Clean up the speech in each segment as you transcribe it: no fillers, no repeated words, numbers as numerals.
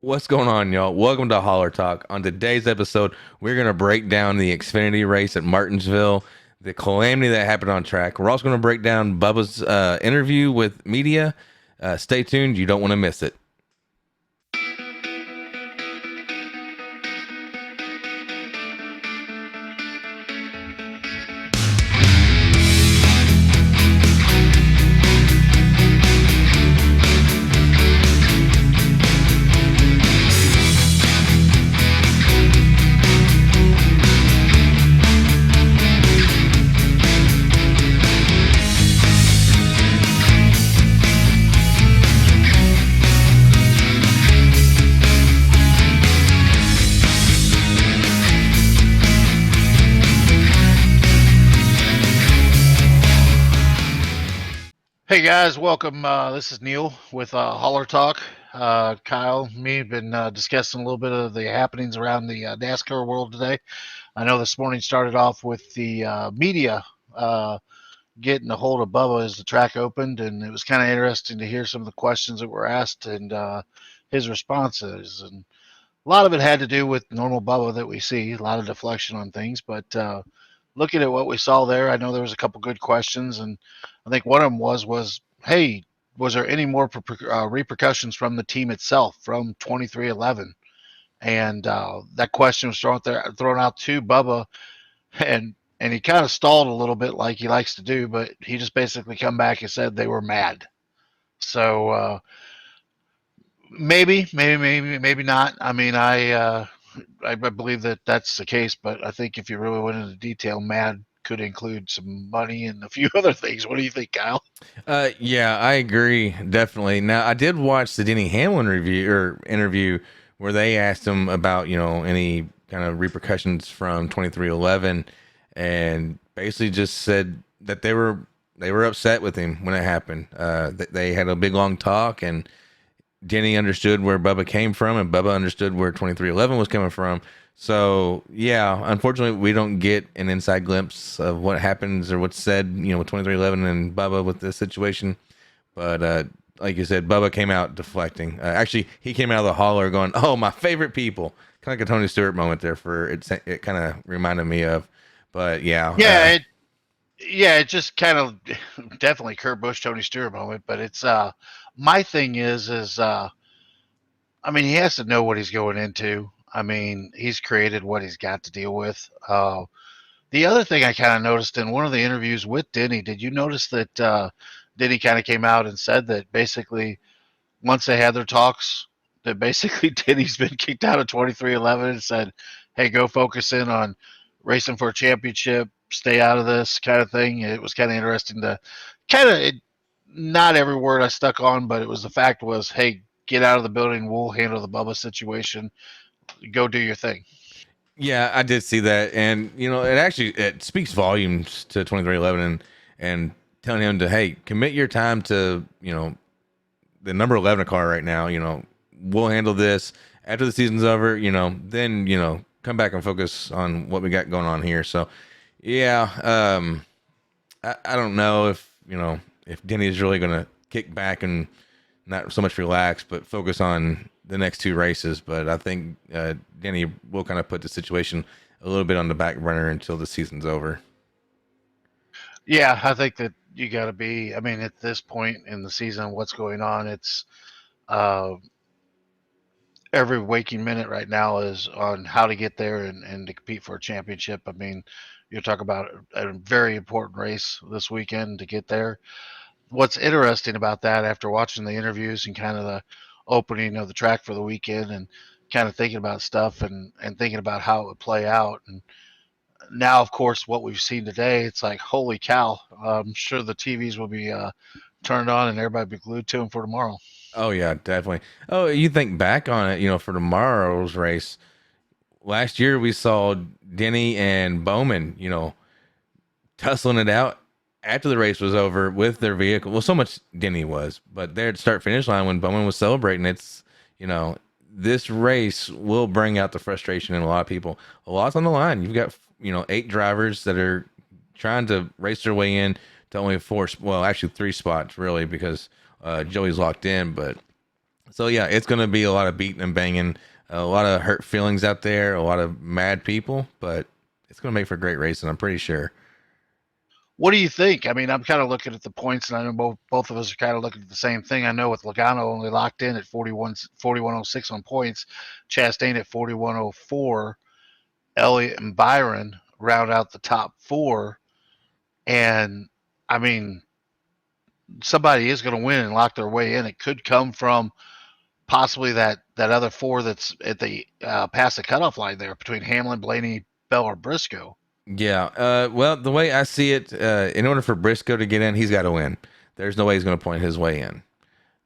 What's going on, y'all? Welcome to Holler Talk. On today's episode, we're going to break down the Xfinity race at Martinsville, the calamity that happened on track. We're also going to break down Bubba's interview with media. Stay tuned. You don't want to miss it. Hey guys, welcome. This is Neil with Holler Talk. Kyle, me have been discussing a little bit of the happenings around the NASCAR world today. I know this morning started off with the media getting a hold of Bubba as the track opened, and it was kind of interesting to hear some of the questions that were asked and his responses. And a lot of it had to do with normal Bubba that we see, a lot of deflection on things. But looking at what we saw there, I know there was a couple good questions, and I think one of them was hey, was there any more repercussions from the team itself from 2311? And that question was thrown out to Bubba, and he kind of stalled a little bit like he likes to do, but he just basically come back and said they were mad. So maybe not. I mean, I believe that that's the case, but I think if you really went into detail, mad could include some money and a few other things. What do you think, Kyle? Yeah, I agree definitely. Now, I did watch the Denny Hamlin review or interview where they asked him about any kind of repercussions from 2311, and basically just said that they were upset with him when it happened. They had a big long talk, and Denny understood where Bubba came from, and Bubba understood where 2311 was coming from. So yeah, unfortunately, we don't get an inside glimpse of what happens or what's said, with 2311 and Bubba with this situation. But like you said, Bubba came out deflecting. Actually, he came out of the holler going, "Oh, my favorite people," kind of like a Tony Stewart moment there. For it, it kind of reminded me of. But yeah, Yeah, it just kind of definitely Kurt Busch, Tony Stewart moment. But it's my thing is I mean, he has to know what he's going into. I mean, he's created what he's got to deal with. The other thing I kind of noticed in one of the interviews with Denny, did you notice that Denny kind of came out and said that basically once they had their talks, that basically Denny's been kicked out of 2311 and said, "Hey, go focus in on racing for a championship, stay out of this kind of thing." It was kind of interesting to kind of not every word I stuck on, but it was the fact was, "Hey, get out of the building. We'll handle the Bubba situation. Go do your thing." yeah, I did see that, and it speaks volumes to 2311 and telling him to, hey, commit your time to the number 11 car right now. We'll handle this after the season's over. Then come back and focus on what we got going on here. So yeah, I don't know if Denny is really going to kick back and not so much relax, but focus on the next two races. But I think Denny will kind of put the situation a little bit on the back burner until the season's over. Yeah, I think that you got to be. I mean, at this point in the season, what's going on? It's uh, every waking minute right now is on how to get there and to compete for a championship. I mean, you're talking about a very important race this weekend to get there. What's interesting about that, after watching the interviews and kind of the opening of the track for the weekend and kind of thinking about stuff and thinking about how it would play out, and now, of course, what we've seen today, it's like, holy cow! I'm sure the TVs will be turned on and everybody be glued to them for tomorrow. Oh yeah, definitely. Oh, you think back on it, for tomorrow's race. Last year we saw Denny and Bowman, tussling it out after the race was over with their vehicle. Well, so much Denny was, but there at start finish line when Bowman was celebrating, it's you know this race will bring out the frustration in a lot of people. A lot's on the line. You've got 8 drivers that are trying to race their way in to only four. Well, actually 3 spots really because Joey's locked in, but So yeah, it's going to be a lot of beating and banging, a lot of hurt feelings out there, a lot of mad people, but it's going to make for great racing. I'm pretty sure. What do you think? I mean, I'm kind of looking at the points, and I know both of us are kind of looking at the same thing. I know with Logano only locked in at 4106 on points, Chastain at 4104, Elliott and Byron round out the top four, and I mean, somebody is going to win and lock their way in. It could come from possibly that other four that's at the past the cutoff line there between Hamlin, Blaney, Bell, or Briscoe. Yeah. Well, the way I see it, in order for Briscoe to get in, he's got to win. There's no way he's going to point his way in.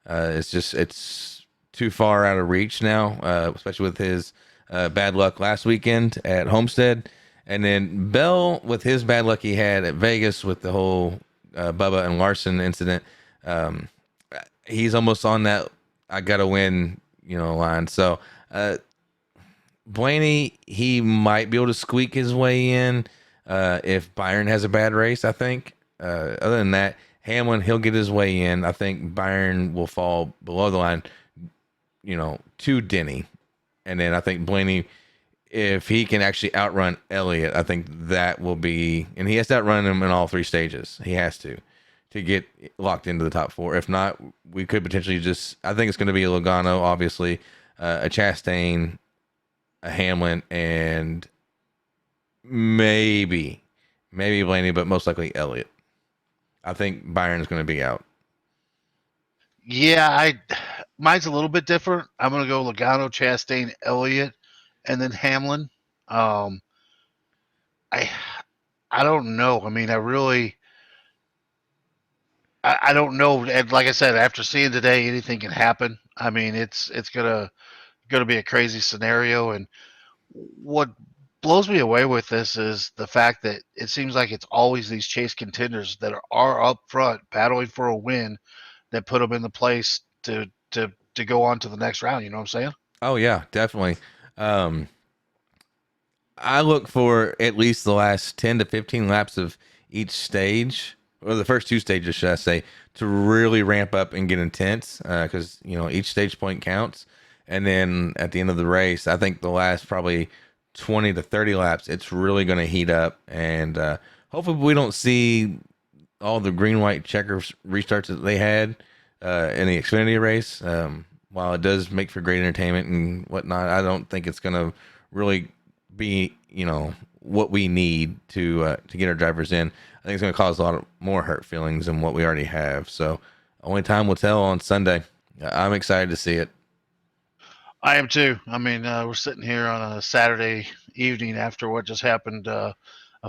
It's too far out of reach now, especially with his bad luck last weekend at Homestead. And then Bell, with his bad luck he had at Vegas with the whole Bubba and Larson incident, um, he's almost on that I got to win, line. So Blaney, he might be able to squeak his way in if Byron has a bad race, I think. Other than that, Hamlin, he'll get his way in. I think Byron will fall below the line, to Denny. And then I think Blaney, if he can actually outrun Elliott, I think that will be, and he has to outrun him in all three stages. He has to get locked into the top four. If not, we could potentially I think it's going to be a Logano, obviously, a Chastain, a Hamlin, and maybe Blaney, but most likely Elliott. I think Byron's going to be out. Yeah, mine's a little bit different. I'm going to go Logano, Chastain, Elliott, and then Hamlin. Um, I I don't know. I mean, I don't know. And like I said, after seeing today, anything can happen. I mean, it's gonna be a crazy scenario. And what blows me away with this is the fact that it seems like it's always these chase contenders that are up front battling for a win that put them in the place to go on to the next round. You know what I'm saying? Oh yeah, definitely. Um, I look for at least the last 10 to 15 laps of each stage, or the first two stages, should I say, to really ramp up and get intense, because each stage point counts. And then at the end of the race, I think the last probably 20 to 30 laps, it's really going to heat up, and hopefully we don't see all the green white checkers restarts that they had in the Xfinity race. While it does make for great entertainment and whatnot, I don't think it's going to really be what we need to get our drivers in. I think it's going to cause a lot of more hurt feelings than what we already have. So only time will tell on Sunday. I'm excited to see it. I am too. I mean, we're sitting here on a Saturday evening after what just happened a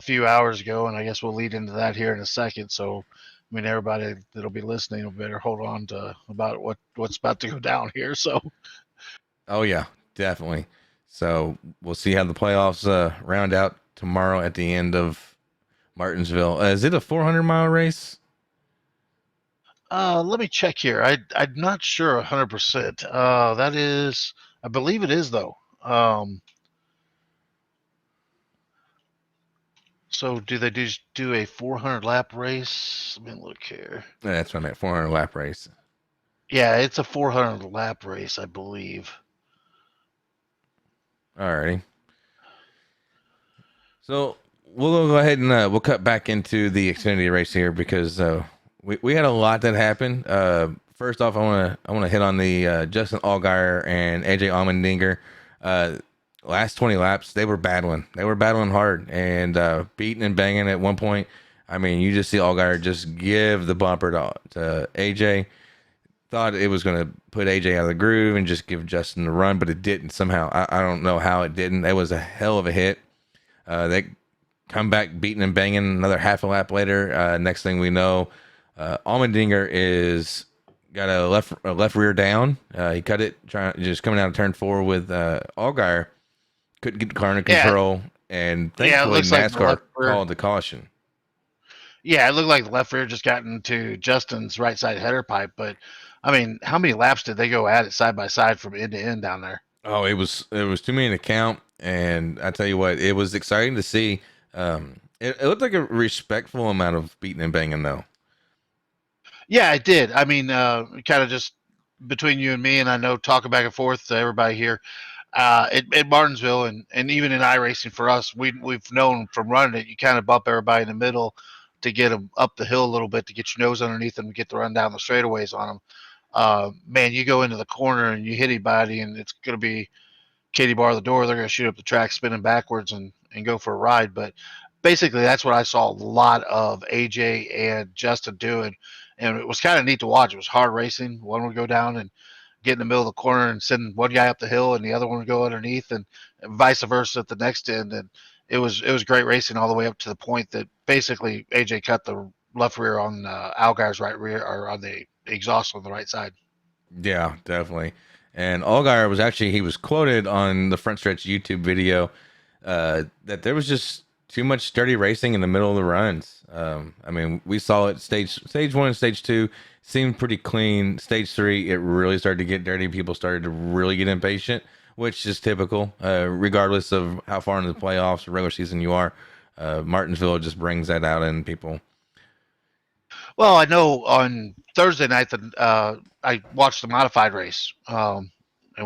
few hours ago, and I guess we'll lead into that here in a second. So, I mean, everybody that'll be listening will better hold on to about what's about to go down here. So, Oh yeah, definitely. So we'll see how the playoffs round out tomorrow at the end of Martinsville. Is it a 400-mile race? let me check here. I'm not sure 100%. That is, I believe it is though. So do they just do a 400 lap race? Let me look here. That's what I meant. 400 lap race. Yeah, it's a 400 lap race, I believe. Alrighty. So we'll go ahead and we'll cut back into the Xfinity race here because we had a lot that happened. First off, I want to hit on the Justin Allgeier and AJ Allmendinger. Last 20 laps, they were battling. They were battling hard and beating and banging at one point. I mean, you just see Allgeier just give the bumper to AJ. Thought it was going to put AJ out of the groove and just give Justin the run, but it didn't somehow. I don't know how it didn't. That was a hell of a hit. They come back beating and banging another half a lap later. Next thing we know, Allmendinger is got a left rear down. He cut it, just coming out of turn 4 with Allgeier. Couldn't get the car under control, and thankfully NASCAR called the caution. Yeah, it looked like the left rear just got into Justin's right side header pipe. But I mean, how many laps did they go at it side by side from end to end down there? Oh, it was too many to count, and I tell you what, it was exciting to see. It looked like a respectful amount of beating and banging, though. Yeah, it did. I mean, kind of just between you and me, and I know talking back and forth to everybody here, at Martinsville and even in iRacing for us, we've known from running it, you kind of bump everybody in the middle to get them up the hill a little bit to get your nose underneath them and get the run down the straightaways on them. Man, you go into the corner and you hit anybody, and it's going to be Katie bar the door. They're going to shoot up the track, spinning backwards, and go for a ride. But basically, that's what I saw a lot of AJ and Justin doing, and it was kind of neat to watch. It was hard racing. One would go down and get in the middle of the corner and send one guy up the hill, and the other one would go underneath, and vice versa at the next end. And it was great racing all the way up to the point that basically AJ cut the left rear on Allgeier's right rear, or on the exhaust on the right side. Yeah, definitely. And Allgeier was actually, he was quoted on the front stretch YouTube video that there was just too much dirty racing in the middle of the runs. I mean, we saw it stage one and stage two seemed pretty clean. Stage three, it really started to get dirty. People started to really get impatient, which is typical, regardless of how far into the playoffs or regular season you are. Martinsville just brings that out in people. Well, I know on Thursday night that I watched the modified race, and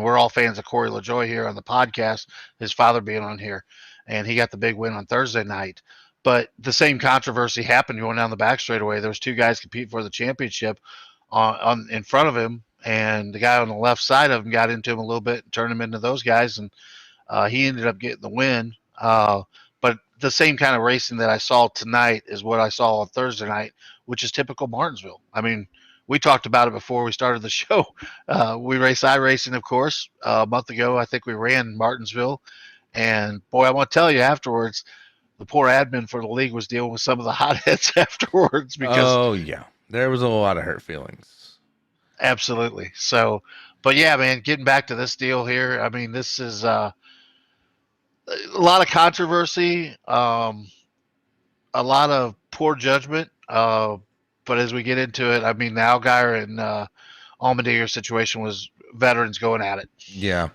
we're all fans of Corey LaJoy here on the podcast. His father being on here, and he got the big win on Thursday night. But the same controversy happened going down the back straightaway. There was two guys competing for the championship on in front of him, and the guy on the left side of him got into him a little bit and turned him into those guys, and he ended up getting the win. But the same kind of racing that I saw tonight is what I saw on Thursday night, which is typical Martinsville. I mean, we talked about it before we started the show. We race iRacing, of course. A month ago, I think we ran Martinsville. And boy, I want to tell you afterwards, the poor admin for the league was dealing with some of the hotheads afterwards because Oh, yeah. There was a lot of hurt feelings. absolutely. So, but yeah, man, getting back to this deal here, I mean, this is a lot of controversy, a lot of poor judgment. But as we get into it, I mean, the Allgeier and Almendinger situation was veterans going at it. Yeah.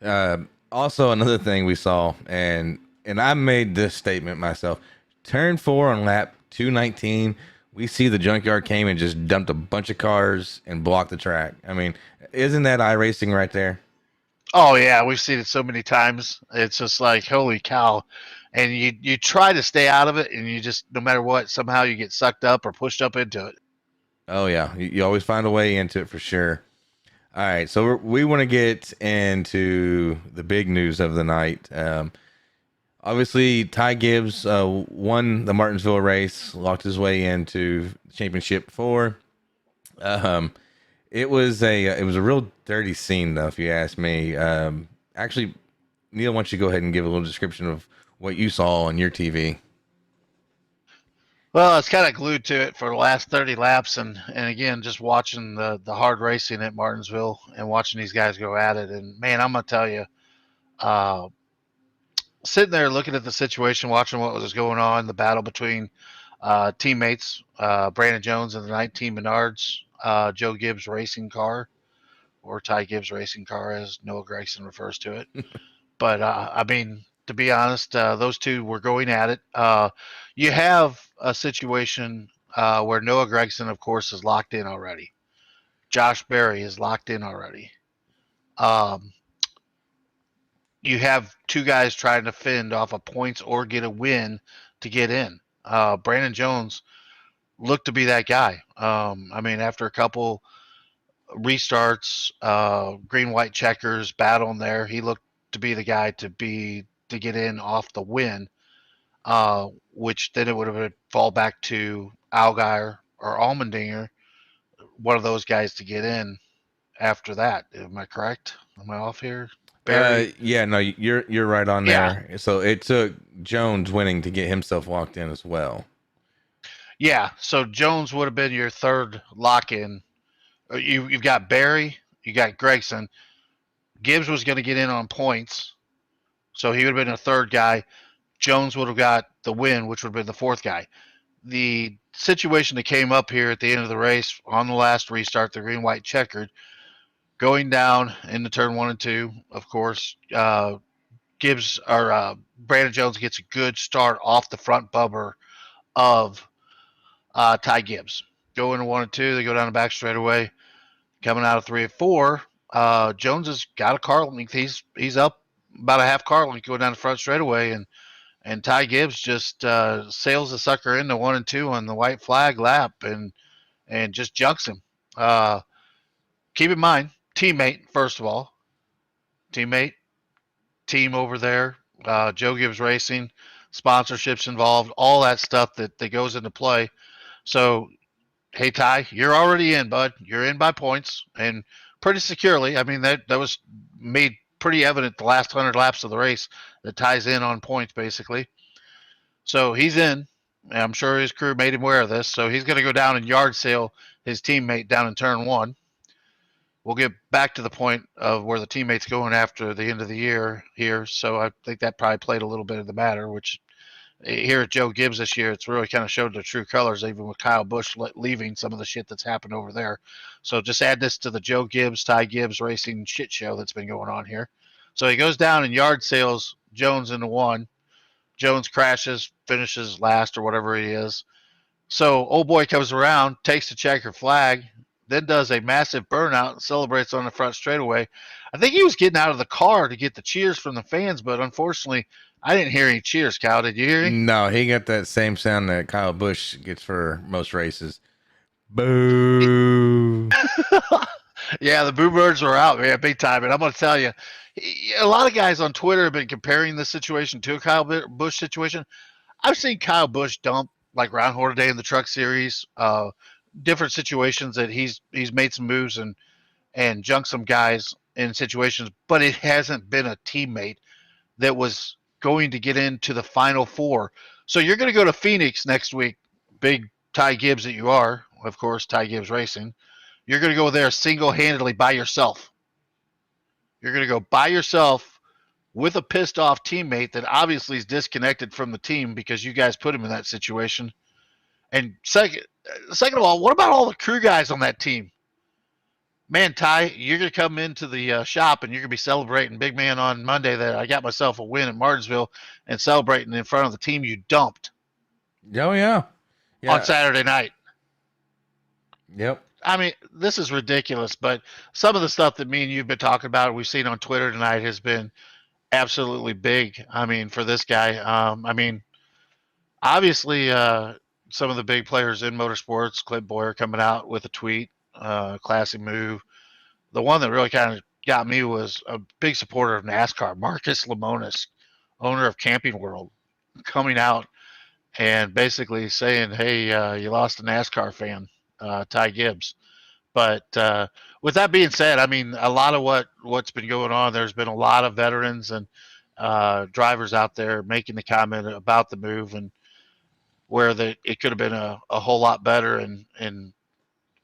Uh, Also, another thing we saw, and I made this statement myself. Turn four on lap 219. We see the junkyard came and just dumped a bunch of cars and blocked the track. I mean, isn't that iRacing right there? Oh yeah, we've seen it so many times. It's just like holy cow, and you try to stay out of it, and you just no matter what, somehow you get sucked up or pushed up into it. Oh yeah, you always find a way into it for sure. All right, so we want to get into the big news of the night. Obviously, Ty Gibbs won the Martinsville race, locked his way into championship four. Um, it was a real dirty scene, though, if you ask me. Actually, Neil, why don't you go ahead and give a little description of what you saw on your TV? Well, it's kind of glued to it for the last 30 laps, and again, just watching the hard racing at Martinsville and watching these guys go at it. And man, I'm gonna tell you, uh, sitting there looking at the situation, watching what was going on, the battle between teammates, Brandon Jones and the 19 Menards, Joe Gibbs racing car, or Ty Gibbs racing car, as Noah Gregson refers to it. But I mean, to be honest, those two were going at it. You have a situation where Noah Gregson, of course, is locked in already. Josh Berry is locked in already. Um, you have two guys trying to fend off of points or get a win to get in. Brandon Jones looked to be that guy. I mean, after a couple restarts, green white checkers, battle in there, he looked to be the guy to get in off the win. Which then it would have fall back to Allgeier or Almendinger, one of those guys to get in after that. Am I correct? Am I off here? Barry? Yeah, no, you're right on Yeah. there. So it took Jones winning to get himself locked in as well. Yeah. So Jones would have been your third lock in. You've got Barry, you got Gregson. Gibbs was going to get in on points, so he would have been a third guy. Jones would have got the win, which would have been the fourth guy. The situation that came up here at the end of the race on the last restart, the green white checkered, going down into turn one and two, of course, Gibbs or Brandon Jones gets a good start off the front bumper of Ty Gibbs. Go into one and two, they go down the back straight away. Coming out of 3 and 4, Jones has got a car length. He's up about a half car length going down the front straightaway, and Ty Gibbs just sails the sucker into 1 and 2 on the white flag lap and just junks him. Keep in mind, teammate first of all, teammate, team over there, Joe Gibbs Racing, sponsorships involved, all that stuff that goes into play. So, hey Ty, you're already in, bud. You're in by points and pretty securely. I mean that was made pretty evident the last 100 laps of the race that Ty's in on points basically. So he's in. I'm sure his crew made him aware of this. So he's going to go down and yard sale his teammate down in turn 1. We'll get back to the point of where the teammate's going after the end of the year here. So I think that probably played a little bit of the matter, which here at Joe Gibbs this year, it's really kind of showed their true colors, even with Kyle Busch leaving some of the shit that's happened over there. So just add this to the Joe Gibbs, Ty Gibbs racing shit show that's been going on here. So he goes down and yard sales Jones into 1. Jones crashes, finishes last or whatever he is. So old boy comes around, takes the checker flag, then does a massive burnout and celebrates on the front straightaway. I think he was getting out of the car to get the cheers from the fans, but unfortunately, I didn't hear any cheers, Kyle. Did you hear any? No, he got that same sound that Kyle Busch gets for most races. Boo. Yeah, the boo birds were out, man, big time. And I'm going to tell you, a lot of guys on Twitter have been comparing this situation to a Kyle Busch situation. I've seen Kyle Busch dump like Ron Hornaday in the Truck Series, different situations that he's made some moves and junked some guys in situations, but it hasn't been a teammate that was going to get into the Final Four. So you're going to go to Phoenix next week, big Ty Gibbs that you are, of course, Ty Gibbs Racing. You're going to go there single-handedly by yourself. You're going to go by yourself with a pissed off teammate that obviously is disconnected from the team because you guys put him in that situation. And second of all, what about all the crew guys on that team? Man, Ty, you're going to come into the shop and you're going to be celebrating, big man, on Monday that I got myself a win at Martinsville and celebrating in front of the team you dumped Oh yeah. on Saturday night. Yep. I mean, this is ridiculous, but some of the stuff that me and you've been talking about, we've seen on Twitter tonight, has been absolutely big. I mean, for this guy, I mean, obviously, some of the big players in motorsports, Clint Boyer coming out with a tweet, classy move. The one that really kind of got me was a big supporter of NASCAR, Marcus Lemonis, owner of Camping World, coming out and basically saying, "Hey, you lost a NASCAR fan, Ty Gibbs." But with that being said, I mean, a lot of what's been going on, there's been a lot of veterans and drivers out there making the comment about the move and where it could have been a whole lot better and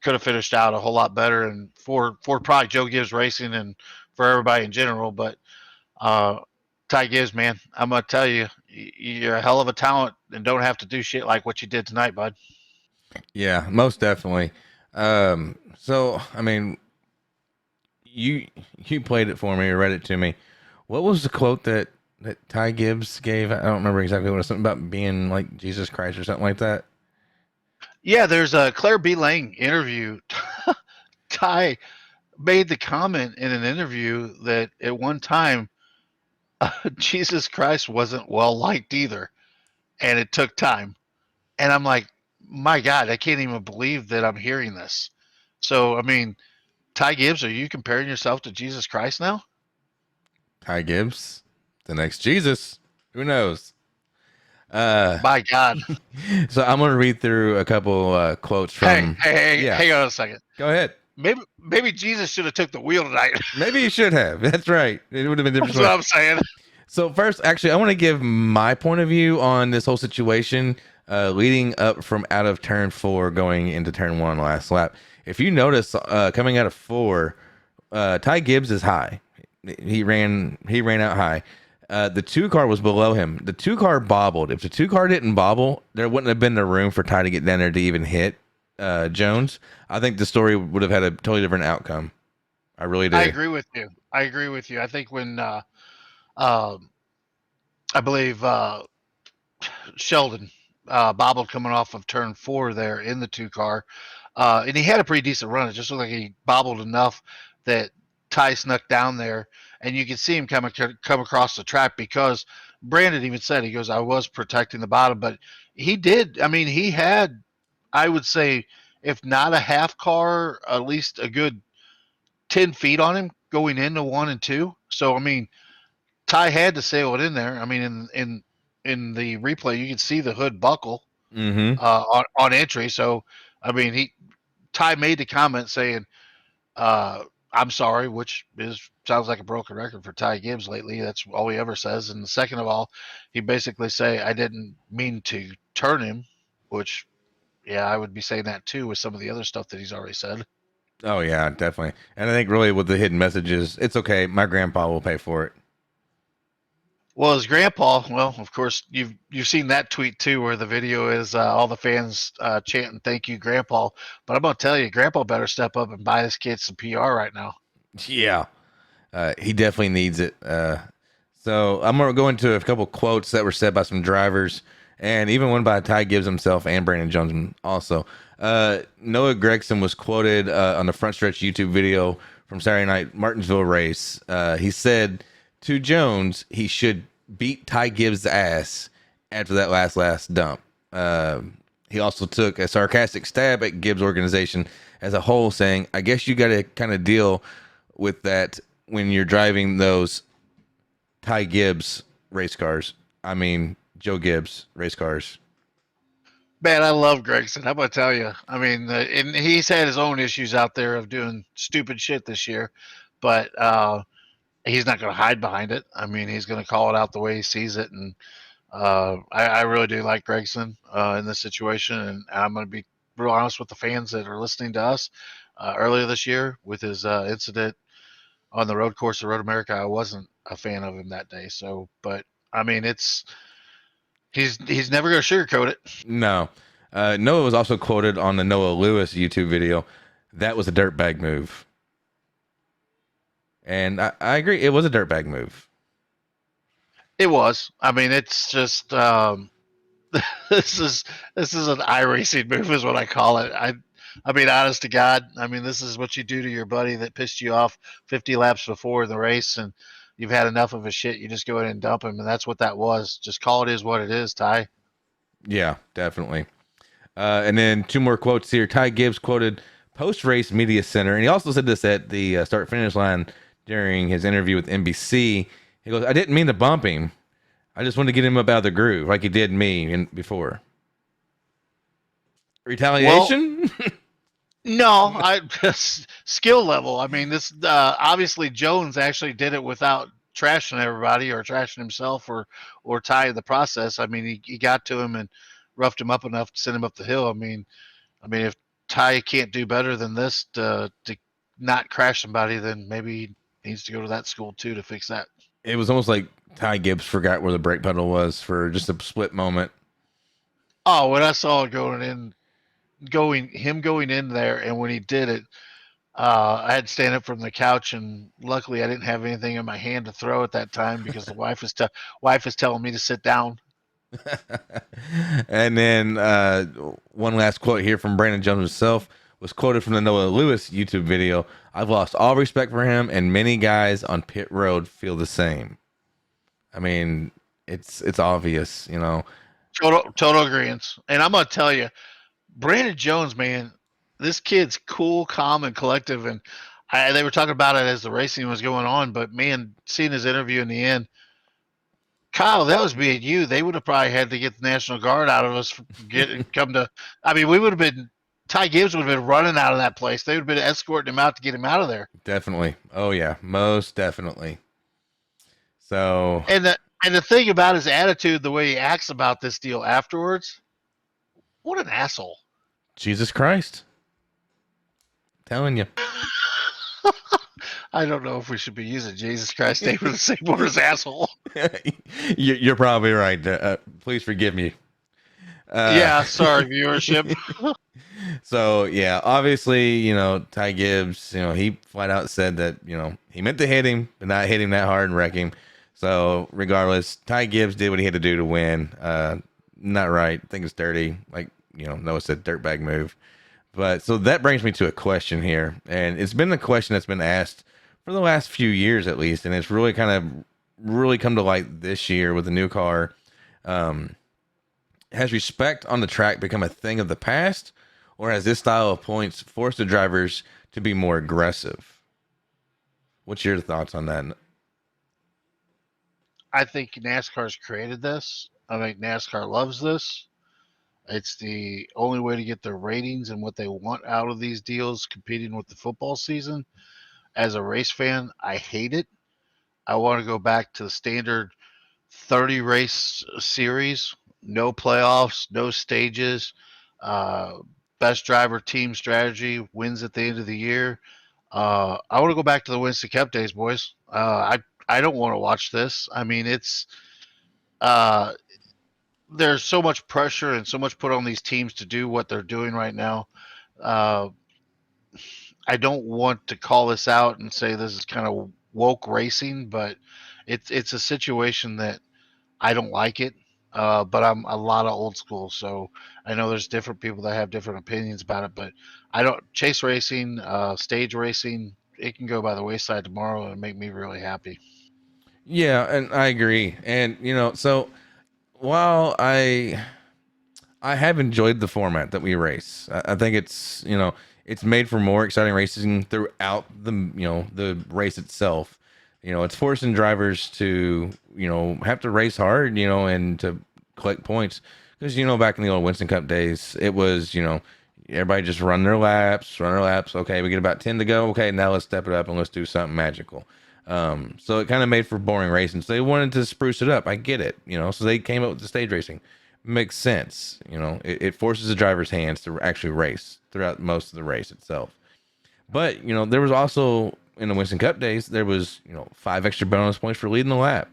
could have finished out a whole lot better and for probably Joe Gibbs Racing and for everybody in general. But Ty Gibbs, man, I'm gonna tell you, you're a hell of a talent and don't have to do shit like what you did tonight, bud. Yeah, most definitely. So I mean, you played it for me or read it to me. What was the quote that Ty Gibbs gave? I don't remember exactly what it was. Something about being like Jesus Christ or something like that. Yeah, there's a Claire B. Lang interview. Ty made the comment in an interview that at one time Jesus Christ wasn't well liked either, and it took time. And I'm like, my God, I can't even believe that I'm hearing this. So, I mean, Ty Gibbs, are you comparing yourself to Jesus Christ now? Ty Gibbs, the next Jesus. Who knows? My God. So I'm gonna read through a couple quotes from. Yeah, Hang on a second. go ahead. Maybe Jesus should have took the wheel tonight. Maybe you should have. That's right. It would have been different. That's what I'm saying. So first, actually, I want to give my point of view on this whole situation, leading up from out of turn 4 going into turn 1 last lap. If you notice, coming out of 4, Ty Gibbs is high. He ran out high. The 2 car was below him. The 2 car bobbled. If the 2 car didn't bobble, there wouldn't have been the room for Ty to get down there to even hit Jones. I think the story would have had a totally different outcome. I really do. I agree with you. I think when I believe Sheldon bobbled coming off of turn 4 there in the 2 car, And he had a pretty decent run. It just looked like he bobbled enough that Ty snuck down there, and you could see him come across the track because Brandon even said, he goes, I was protecting the bottom, but he did. I mean, he had, I would say, if not a half car, at least a good 10 feet on him going into 1 and 2. So I mean, Ty had to sail it in there. I mean, in the replay, you can see the hood buckle Mm-hmm. on entry. So I mean, Ty made the comment saying, "I'm sorry," which sounds like a broken record for Ty Gibbs lately. That's all he ever says. And second of all, he basically say, "I didn't mean to turn him," which, yeah, I would be saying that too with some of the other stuff that he's already said. Oh yeah, definitely. And I think really with the hidden messages, it's okay. My grandpa will pay for it. Well, his grandpa, well, of course, you've seen that tweet too, where the video is all the fans chanting "Thank you, Grandpa." But I'm gonna tell you, Grandpa better step up and buy this kid some PR right now. Yeah, he definitely needs it. So I'm gonna go into a couple quotes that were said by some drivers, and even one by Ty Gibbs himself and Brandon Jones also. Noah Gragson was quoted on the front stretch YouTube video from Saturday night Martinsville race. He said to Jones he should beat Ty Gibbs' ass after that last dump. He also took a sarcastic stab at Gibbs' organization as a whole, saying, "I guess you got to kind of deal with that when you're driving those Ty Gibbs race cars. I mean, Joe Gibbs race cars." Man, I love Gregson. I'm gonna tell you. I mean, and he's had his own issues out there of doing stupid shit this year, but he's not gonna hide behind it. I mean, he's gonna call it out the way he sees it, and I really do like Gregson in this situation, and I'm gonna be real honest with the fans that are listening to us. Earlier this year, with his incident on the road course of Road America, I wasn't a fan of him that day. So, but I mean, he's never going to sugarcoat it. No. Noah was also quoted on the Noah Lewis YouTube video. That was a dirtbag move. And I agree. It was a dirtbag move. It was. I mean, it's just this is an iRacing move, is what I call it. I mean, honest to God, I mean, this is what you do to your buddy that pissed you off 50 laps before the race, and you've had enough of his shit. You just go in and dump him, and that's what that was. Just call it is what it is, Ty. Yeah, definitely. And then two more quotes here. Ty Gibbs quoted post-race media center, and he also said this at the start-finish line during his interview with NBC. He goes, "I didn't mean to bump him. I just wanted to get him up out of the groove like he did me before." Retaliation? Well, no, I skill level. I mean, this obviously Jones actually did it without trashing everybody or trashing himself or Ty in the process. I mean, he got to him and roughed him up enough to send him up the hill. I mean, if Ty can't do better than this to not crash somebody, then maybe he needs to go to that school too to fix that. It was almost like Ty Gibbs forgot where the brake pedal was for just a split moment. Oh, when I saw it going in there, and when he did it, I had to stand up from the couch, and luckily I didn't have anything in my hand to throw at that time because the wife is telling me to sit down. And then one last quote here from Brandon Jones himself was quoted from the Noah Lewis YouTube video. "I've lost all respect for him, and many guys on pit road feel the same." I mean, it's obvious, you know. Total agreement. And I'm gonna tell you, Brandon Jones, man, this kid's cool, calm, and collective. And they were talking about it as the racing was going on. But man, seeing his interview in the end, Kyle, that was being you. They would have probably had to get the National Guard out of us. Come to, I mean, we would have been. Ty Gibbs would have been running out of that place. They would have been escorting him out to get him out of there. Definitely. Oh yeah, most definitely. So And the thing about his attitude, the way he acts about this deal afterwards, what an asshole. Jesus Christ. Telling you. I don't know if we should be using Jesus Christ name for the same word as asshole. You're probably right. Please forgive me. Yeah, sorry, viewership. So yeah, obviously, you know, Ty Gibbs, you know, he flat out said that, you know, he meant to hit him, but not hit him that hard and wreck him. So regardless, Ty Gibbs did what he had to do to win. Not right. I think it's dirty. Like, you know, Noah said, dirtbag move. But so that brings me to a question here, and it's been a question that's been asked for the last few years at least, and it's really kind of really come to light this year with the new car. Um, has respect on the track become a thing of the past, or has this style of points forced the drivers to be more aggressive? What's your thoughts on that? I think NASCAR's created this. I think NASCAR loves this. It's the only way to get their ratings and what they want out of these deals competing with the football season. As a race fan, I hate it. I want to go back to the standard 30 race series, no playoffs, no stages, uh, best driver team strategy wins at the end of the year. I want to go back to the Winston Cup days, boys. I don't want to watch this. I mean, it's uh, there's so much pressure and so much put on these teams to do what they're doing right now. Uh, I don't want to call this out and say this is kind of woke racing, but it's a situation that I don't like it. But I'm a lot of old school, so I know there's different people that have different opinions about it. But I don't chase racing, stage racing. It can go by the wayside tomorrow and make me really happy. Yeah, and I agree. And so while I have enjoyed the format that we race. I think it's it's made for more exciting racing throughout the race itself. It's forcing drivers to have to race hard, and to collect points because back in the old Winston Cup days, it was everybody just run their laps. Okay, we get about 10 to go. Okay, now let's step it up and let's do something magical. So it kind of made for boring racing. So they wanted to spruce it up. I get it, So they came up with the stage racing. Makes sense. It forces the driver's hands to actually race throughout most of the race itself. But there was also in the Winston Cup days there was 5 extra bonus points for leading the lap,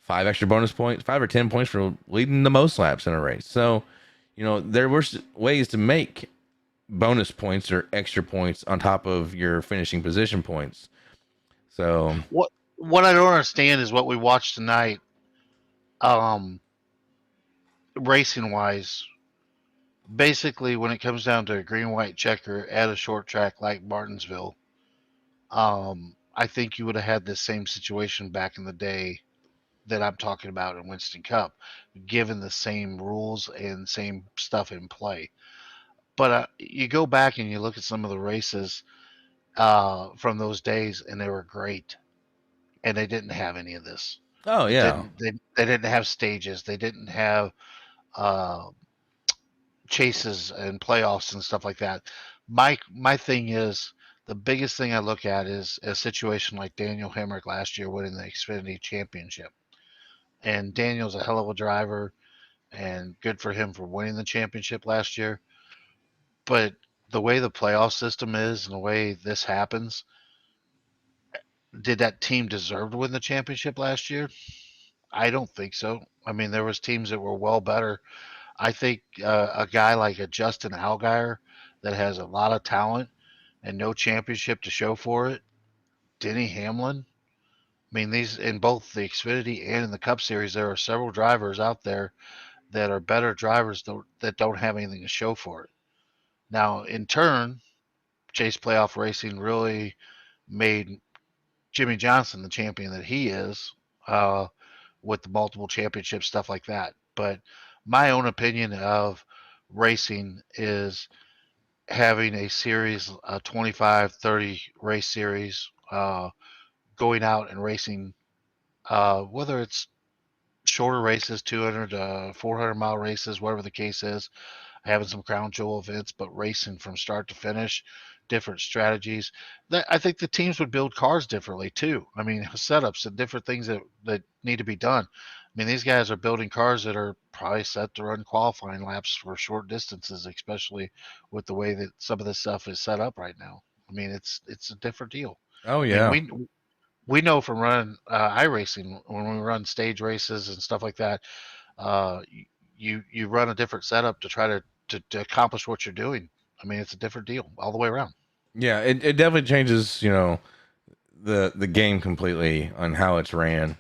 5 extra bonus points, 5 or 10 points for leading the most laps in a race. So there were ways to make bonus points or extra points on top of your finishing position points. So What I don't understand is what we watched tonight, um, racing wise. Basically, when it comes down to a green white checker at a short track like Martinsville, I think you would have had the same situation back in the day that I'm talking about in Winston Cup, given the same rules and same stuff in play. But you go back and you look at some of the races from those days, and they were great, and they didn't have any of this. oh It yeah. didn't. They didn't have stages. They didn't have uh, chases and playoffs and stuff like that. My thing is the biggest thing I look at is a situation like Daniel Hemrick last year winning the Xfinity Championship. And Daniel's a hell of a driver, and good for him for winning the championship last year. But the way the playoff system is and the way this happens, did that team deserve to win the championship last year? I don't think so. I mean, there was teams that were well better. I think a guy like a Justin Allgeier that has a lot of talent and no championship to show for it. Denny Hamlin. I mean, these in both the Xfinity and in the Cup Series, there are several drivers out there that are better drivers that don't have anything to show for it. Now, in turn, Chase Playoff Racing really made Jimmy Johnson the champion that he is, uh, with the multiple championship stuff like that. But my own opinion of racing is having a series, a 25, 30 race series, going out and racing, whether it's shorter races, 200 to 400-mile races, whatever the case is, having some crown jewel events, but racing from start to finish, different strategies. I think the teams would build cars differently too. I mean, setups and different things that need to be done. I mean, these guys are building cars that are probably set to run qualifying laps for short distances, especially with the way that some of this stuff is set up right now. I mean, it's a different deal. Oh I mean, yeah. we know from running iRacing when we run stage races and stuff like that, uh, you run a different setup to try to accomplish what you're doing. I mean, it's a different deal all the way around. Yeah, it definitely changes, the game completely on how it's ran.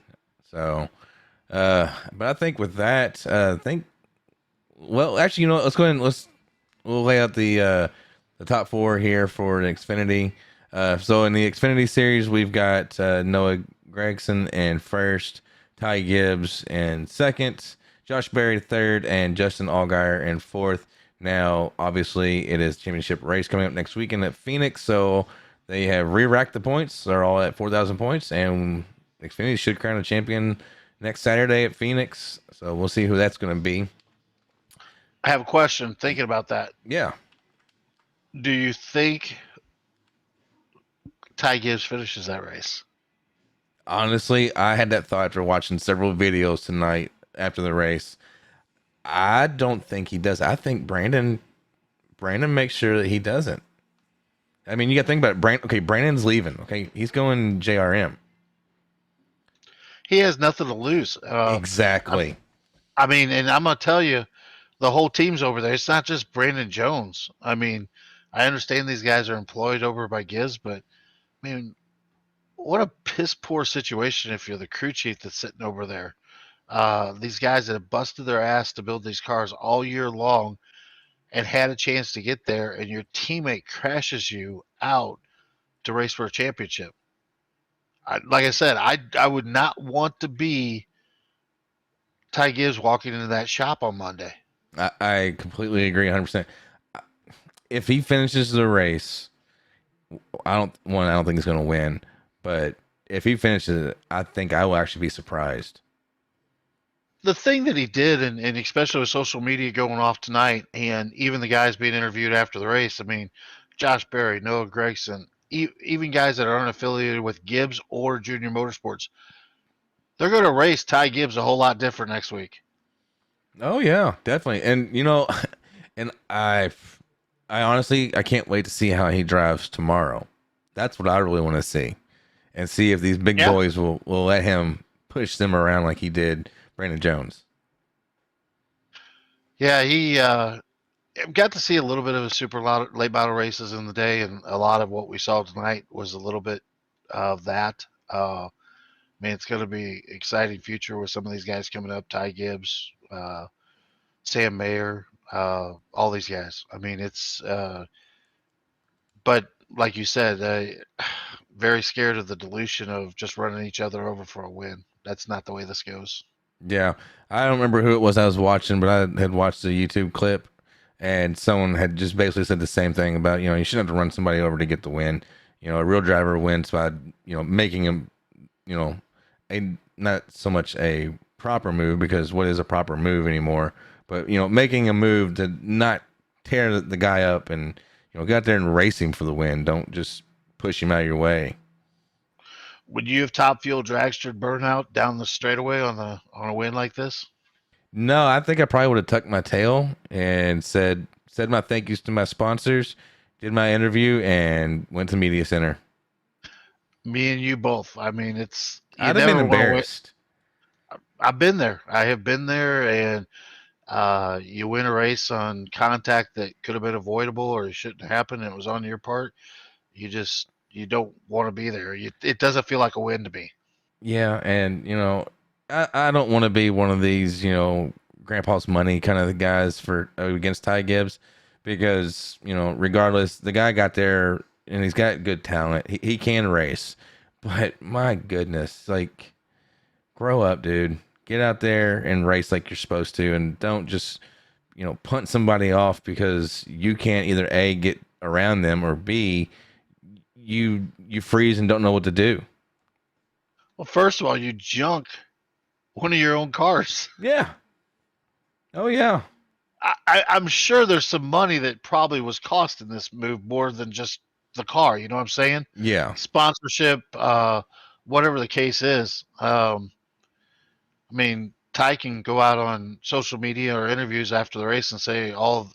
So, but I think with that, well, actually, let's go ahead and we'll lay out the top four here for the Xfinity. So in the Xfinity series, we've got Noah Gregson in first, Ty Gibbs in second, Josh Berry third, and Justin Allgeier in fourth. Now, obviously, it is championship race coming up next weekend at Phoenix, so they have re-racked the points. They're all at 4,000 points, and Xfinity should crown a champion next Saturday at Phoenix. So we'll see who that's going to be. I have a question thinking about that. Yeah. Do you think Ty Gibbs finishes that race? Honestly, I had that thought after watching several videos tonight after the race. I don't think he does. I think Brandon makes sure that he doesn't. I mean, you got to think about it. Brandon's leaving. Okay, he's going JRM. He has nothing to lose. Exactly. I mean, and I'm gonna tell you, the whole team's over there. It's not just Brandon Jones. I mean, I understand these guys are employed over by Gibbs, but I mean, what a piss poor situation if you're the crew chief that's sitting over there. These guys that have busted their ass to build these cars all year long and had a chance to get there, and your teammate crashes you out to race for a championship. Like I said, I would not want to be Ty Gibbs walking into that shop on Monday. I completely agree 100%. If he finishes the race, I don't think he's going to win, but if he finishes it, I think I will actually be surprised. The thing that he did, and especially with social media going off tonight, and even the guys being interviewed after the race, I mean, Josh Berry, Noah Gregson, even guys that aren't affiliated with Gibbs or Junior Motorsports, they're going to race Ty Gibbs a whole lot different next week. Oh yeah, definitely. And and I honestly I can't wait to see how he drives tomorrow. That's what I really want to see, and see if these big boys will let him push them around like he did Brandon Jones. Yeah, he got to see a little bit of a super late model races in the day, and a lot of what we saw tonight was a little bit of that. Man, it's going to be exciting future with some of these guys coming up. Ty Gibbs, Sam Mayer, all these guys. I mean, it's but like you said, very scared of the dilution of just running each other over for a win. That's not the way this goes. Yeah, I don't remember who it was I was watching, but I had watched a YouTube clip, and someone had just basically said the same thing about you shouldn't have to run somebody over to get the win. A real driver wins by making him a not so much a proper move, because what is a proper move anymore, but making a move to not tear the guy up and get out there and race him for the win. Don't just push him out of your way. Would you have top fuel dragstered burnout down the straightaway on a win like this? No, I think I probably would have tucked my tail and said my thank yous to my sponsors, did my interview, and went to media center. Me and you both. I mean, I'd have been embarrassed. I've been there. I have been there, and you win a race on contact that could have been avoidable or it shouldn't happen, and it was on your part. You don't want to be there. It doesn't feel like a win to me. Yeah, and I don't want to be one of these grandpa's money kind of guys for against Ty Gibbs, because regardless, the guy got there and he's got good talent. He can race, but my goodness, like, grow up, dude. Get out there and race like you're supposed to, and don't just punt somebody off because you can't either A, get around them, or B, you freeze and don't know what to do. Well, first of all, you junk one of your own cars. Yeah. Oh yeah. I'm sure there's some money that probably was cost in this move more than just the car. You know what I'm saying? Yeah. Sponsorship, whatever the case is. I mean, Ty can go out on social media or interviews after the race and say all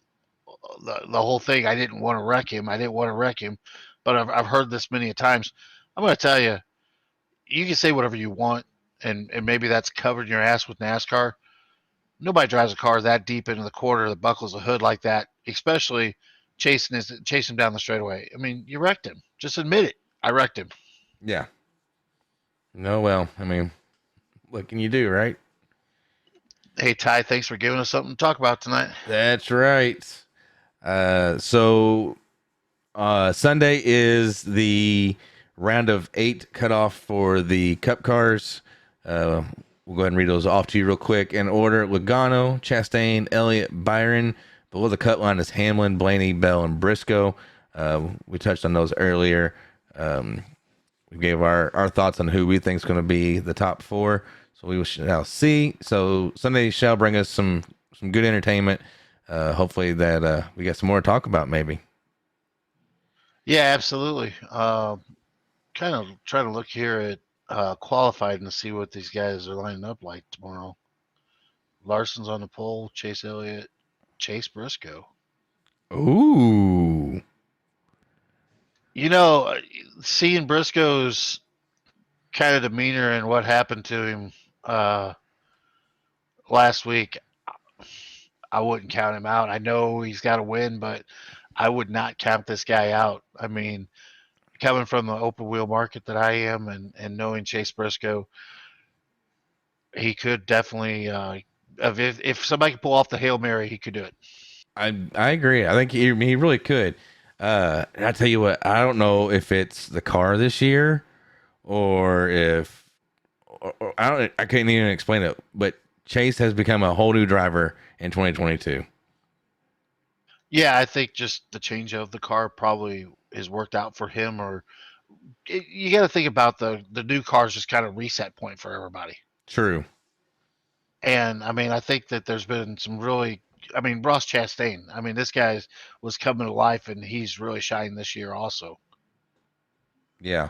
the whole thing. I didn't want to wreck him. I didn't want to wreck him. But I've heard this many times. I'm going to tell you, you can say whatever you want, and maybe that's covered your ass with NASCAR. Nobody drives a car that deep into the quarter that buckles a hood like that, especially chasing him down the straightaway. I mean, you wrecked him. Just admit it. I wrecked him. Yeah. No, well, I mean, what can you do, right? Hey, Ty, thanks for giving us something to talk about tonight. That's right. So Sunday is the round of 8 cutoff for the Cup cars. We'll go ahead and read those off to you real quick in order. Logano, Chastain, Elliott, Byron. Below the cut line is Hamlin, Blaney, Bell, and Briscoe. We touched on those earlier. We gave our thoughts on who we think is going to be the top 4. So we shall see. So Sunday shall bring us some good entertainment. Hopefully that we got some more to talk about maybe. Yeah, absolutely. Kind of try to look here at qualified and see what these guys are lining up like tomorrow. Larson's on the pole, Chase Elliott, Chase Briscoe. Ooh. Seeing Briscoe's kind of demeanor and what happened to him last week, I wouldn't count him out. I know he's got to win, but I would not count this guy out. I mean, coming from the open wheel market that I am and knowing Chase Briscoe, he could definitely, if somebody could pull off the Hail Mary, he could do it. I agree. I think he really could. I tell you what, I don't know if it's the car this year or if I couldn't even explain it, but Chase has become a whole new driver in 2022. Yeah, I think just the change of the car probably has worked out for him. Or you got to think about the new car's just kind of reset point for everybody. True. And I mean, I think that there's been some really, I mean, Ross Chastain. I mean, this guy was coming to life, and he's really shining this year also. Yeah.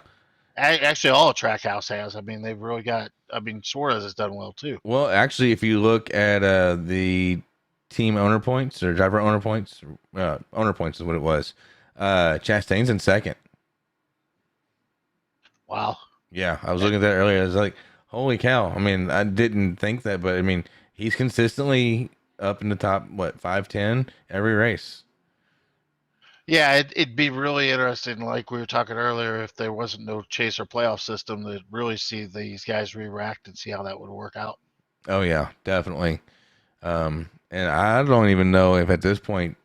Actually, all Trackhouse has. I mean, they've really got. I mean, Suarez has done well too. Well, actually, if you look at the team owner points or driver owner points is what it was. Chastain's in second. Wow. Yeah, I was looking at that earlier. I was like, holy cow. I mean, I didn't think that, but I mean, he's consistently up in the top, 5-10 every race. Yeah, it'd be really interesting, like we were talking earlier, if there wasn't no chaser playoff system, to really see these guys re-rack and see how that would work out. Oh, yeah, definitely. And I don't even know if at this point,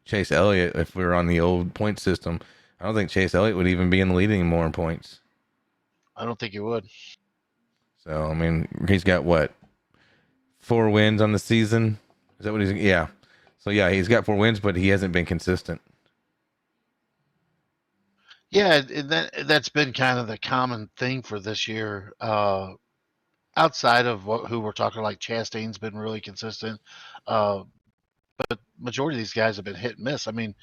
Chase Elliott, if we were on the old point system, I don't think Chase Elliott would even be in the lead anymore in points. I don't think he would. So, I mean, he's got 4 wins on the season? Is that what he's, yeah. So, yeah, he's got 4 wins, but he hasn't been consistent. Yeah, that's been kind of the common thing for this year. Outside of who we're talking, like Chastain's been really consistent, but majority of these guys have been hit and miss. I mean,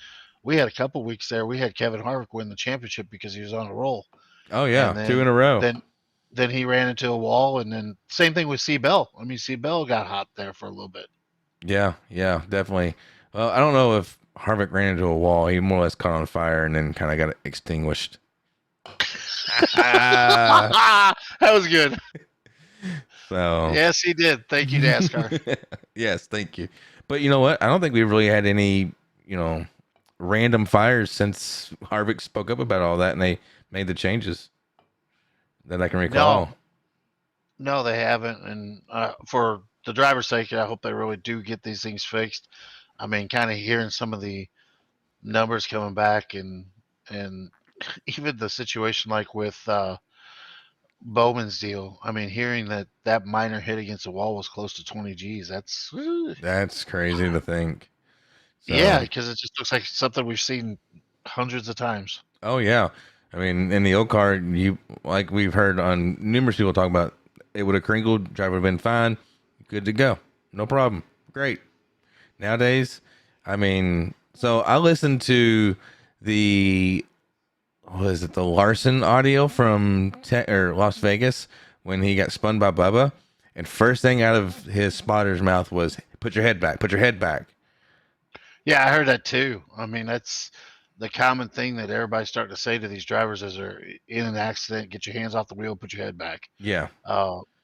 we had a couple weeks there. We had Kevin Harvick win the championship because he was on a roll. Oh, yeah, And 2 in a row. Then he ran into a wall, and then same thing with C. Bell. I mean, C. Bell got hot there for a little bit. Yeah, definitely. Well, I don't know if Harvick ran into a wall. He more or less caught on fire and then kind of got extinguished. That was good. So yes, he did. Thank you, NASCAR. Yes, thank you. But you know what? I don't think we've really had any, random fires since Harvick spoke up about all that and they made the changes that I can recall. No, they haven't. And for the driver's sake, I hope they really do get these things fixed. I mean, kind of hearing some of the numbers coming back and even the situation like with Bowman's deal. I mean, hearing that minor hit against the wall was close to 20 G's. That's crazy to think. So, yeah, because it just looks like something we've seen hundreds of times. Oh yeah, I mean, in the old car, like we've heard on numerous people talk about, it would have crinkled, driver would have been fine, good to go, no problem, great. Nowadays, I mean, so I listened to the Larson audio from Las Vegas when he got spun by Bubba, and first thing out of his spotter's mouth was, "Put your head back, put your head back." Yeah, I heard that too. I mean, that's the common thing that everybody's starting to say to these drivers as they're in an accident: get your hands off the wheel, put your head back. Yeah.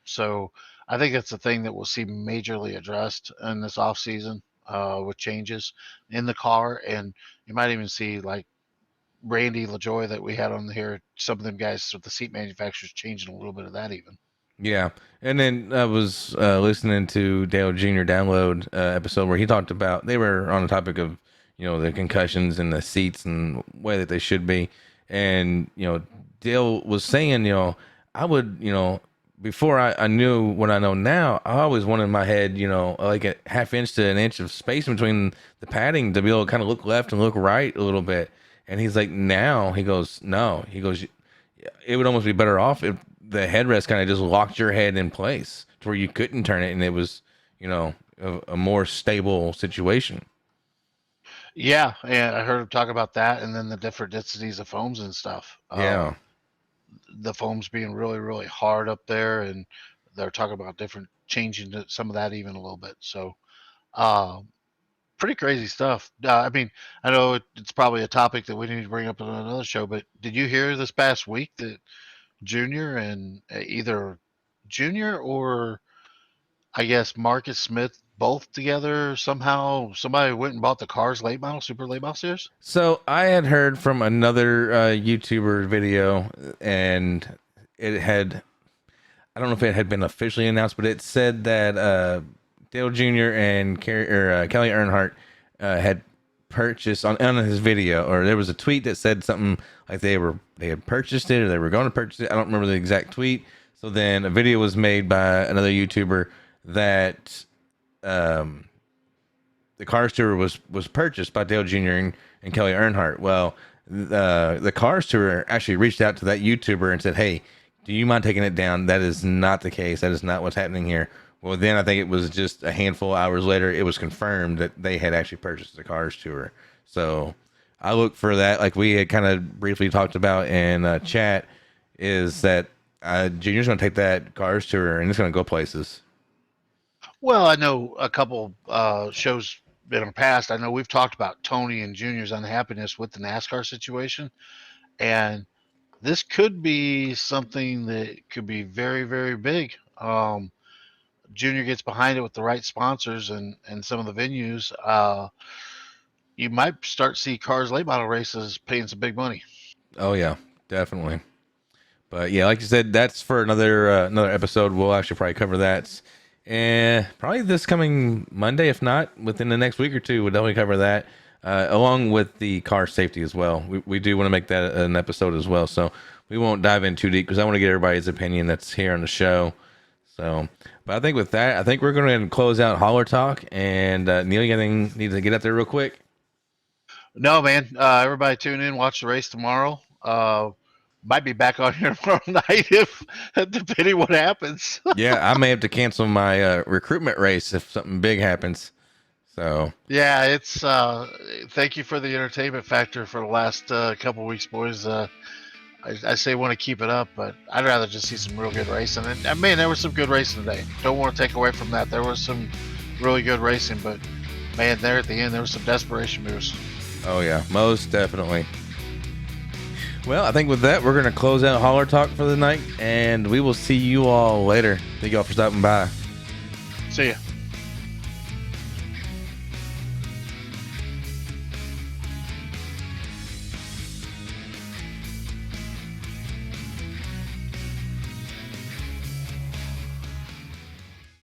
So I think that's the thing that we'll see majorly addressed in this off season with changes in the car, and you might even see like Randy LaJoy that we had on here. Some of them guys with the seat manufacturers changing a little bit of that even. Yeah, and then I was listening to Dale Jr. Download episode where he talked about, they were on the topic of, the concussions and the seats and the way that they should be. And, Dale was saying, I would, before I knew what I know now, I always wanted in my head, like a half inch to an inch of space between the padding to be able to kind of look left and look right a little bit. And he's like, now, he goes, no, he goes, it would almost be better off if the headrest kind of just locked your head in place to where you couldn't turn it and it was, a more stable situation. Yeah, and I heard him talk about that, and then the different densities of foams and stuff. Yeah. The foams being really, really hard up there, and they're talking about different changing some of that even a little bit. So, uh, pretty crazy stuff. I mean, I know it's probably a topic that we need to bring up on another show, but did you hear this past week that Junior and either Junior or I guess Marcus Smith both together somehow somebody went and bought the Cars late model, super late model series? So I had heard from another YouTuber video, and it had, I don't know if it had been officially announced, but it said that Dale Jr. and Kelly Earnhardt had purchased on his video, or there was a tweet that said something like they had purchased it or they were going to purchase it. I don't remember the exact tweet. So then a video was made by another YouTuber that the Cars Tour was purchased by Dale Jr. and Kelly Earnhardt. Well, the Cars Tour actually reached out to that YouTuber and said, "Hey, do you mind taking it down? That is not the case. That is not what's happening here." Well, then I think it was just a handful of hours later, it was confirmed that they had actually purchased the Cars Tour. So I look for that, like we had kind of briefly talked about in chat, is that Junior's going to take that Cars Tour and it's going to go places. Well, I know a couple shows in the past. I know we've talked about Tony and Junior's unhappiness with the NASCAR situation, and this could be something that could be very, very big. Junior gets behind it with the right sponsors and some of the venues. You might start to see Cars late model races paying some big money. Oh yeah, definitely. But yeah, like you said, that's for another episode. We'll actually probably cover that. And probably this coming Monday, if not within the next week or two, we'll definitely cover that, along with the car safety as well. We do want to make that an episode as well, so we won't dive in too deep because I want to get everybody's opinion that's here on the show. So, but I think with that, I think we're going to close out Holler Talk. And Neil, you need to get up there real quick? No, man. Everybody tune in, watch the race tomorrow. Might be back on here tomorrow night if depending what happens. Yeah, I may have to cancel my recruitment race if something big happens. So yeah, it's thank you for the entertainment factor for the last couple weeks, boys. I say want to keep it up, but I'd rather just see some real good racing. And I mean, there was some good racing today. Don't want to take away from that. There was some really good racing, but man, there at the end there was some desperation moves. Oh yeah, most definitely. Well, I think with that, we're going to close out Holler Talk for the night, and we will see you all later. Thank you all for stopping by. See ya.